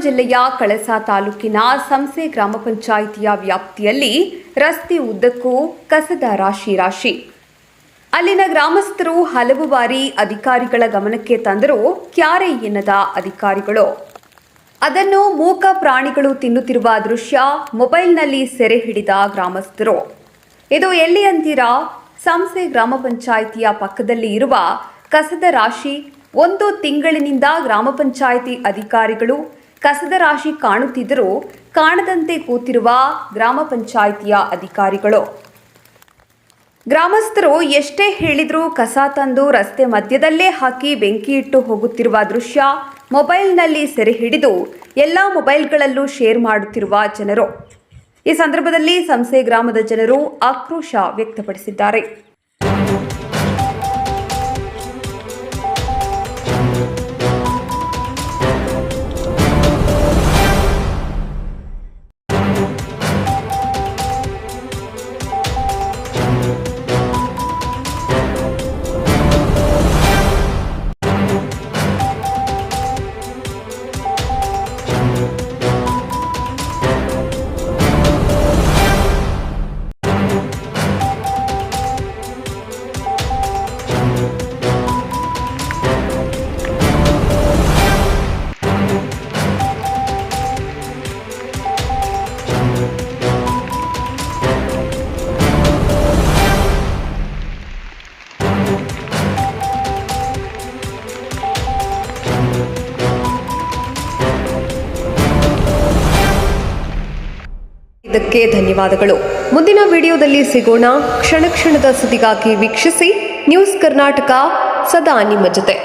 ಜಿಲ್ಲೆಯ ಕಳಸಾ ತಾಲೂಕಿನ ಸಂಸೆ ಗ್ರಾಮ ಪಂಚಾಯಿತಿಯ ವ್ಯಾಪ್ತಿಯಲ್ಲಿ ರಸ್ತೆ ಉದ್ದಕ್ಕೂ ಕಸದ ರಾಶಿ. ಅಲ್ಲಿನ ಗ್ರಾಮಸ್ಥರು ಹಲವು ಬಾರಿ ಅಧಿಕಾರಿಗಳ ಗಮನಕ್ಕೆ ತಂದರೂ ಕ್ಯಾರೆ ಎನ್ನದ ಅಧಿಕಾರಿಗಳು ಅದನ್ನು ಮೂಕ ಪ್ರಾಣಿಗಳು ತಿನ್ನುತ್ತಿರುವ ದೃಶ್ಯ ಮೊಬೈಲ್ನಲ್ಲಿ ಸೆರೆ ಹಿಡಿದ ಗ್ರಾಮಸ್ಥರು. ಇದು ಎಲ್ಲಿ ಅಂತೀರಾ? ಸಂಸೆ ಗ್ರಾಮ ಪಂಚಾಯಿತಿಯ ಪಕ್ಕದಲ್ಲಿ ಇರುವ ಕಸದ ರಾಶಿ. 1 ತಿಂಗಳಿನಿಂದ ಗ್ರಾಮ ಪಂಚಾಯಿತಿ ಅಧಿಕಾರಿಗಳು ಕಸದ ರಾಶಿ ಕಾಣುತ್ತಿದ್ದರೂ ಕಾಣದಂತೆ ಕೂತಿರುವ ಗ್ರಾಮ ಪಂಚಾಯಿತಿಯ ಅಧಿಕಾರಿಗಳು. ಗ್ರಾಮಸ್ಥರು ಎಷ್ಟೇ ಹೇಳಿದರೂ ಕಸ ತಂದು ರಸ್ತೆ ಮಧ್ಯದಲ್ಲೇ ಹಾಕಿ ಬೆಂಕಿ ಇಟ್ಟು ಹೋಗುತ್ತಿರುವ ದೃಶ್ಯ ಮೊಬೈಲ್ನಲ್ಲಿ ಸೆರೆ ಹಿಡಿದು ಎಲ್ಲ ಮೊಬೈಲ್ಗಳಲ್ಲೂ ಶೇರ್ ಮಾಡುತ್ತಿರುವ ಜನರು. ಈ ಸಂದರ್ಭದಲ್ಲಿ ಸಂಸೆ ಗ್ರಾಮದ ಜನರು ಆಕ್ರೋಶ ವ್ಯಕ್ತಪಡಿಸಿದ್ದಾರೆ. ಇದಕ್ಕೆ ಧನ್ಯವಾದಗಳು. ಮುಂದಿನ ವಿಡಿಯೋದಲ್ಲಿ ಸಿಗೋಣ. ಕ್ಷಣ ಕ್ಷಣದ ಸುದ್ದಿಗಾಗಿ ವೀಕ್ಷಿಸಿ ನ್ಯೂಸ್ ಕರ್ನಾಟಕ, ಸದಾ ನಿಮ್ಮ ಜೊತೆ.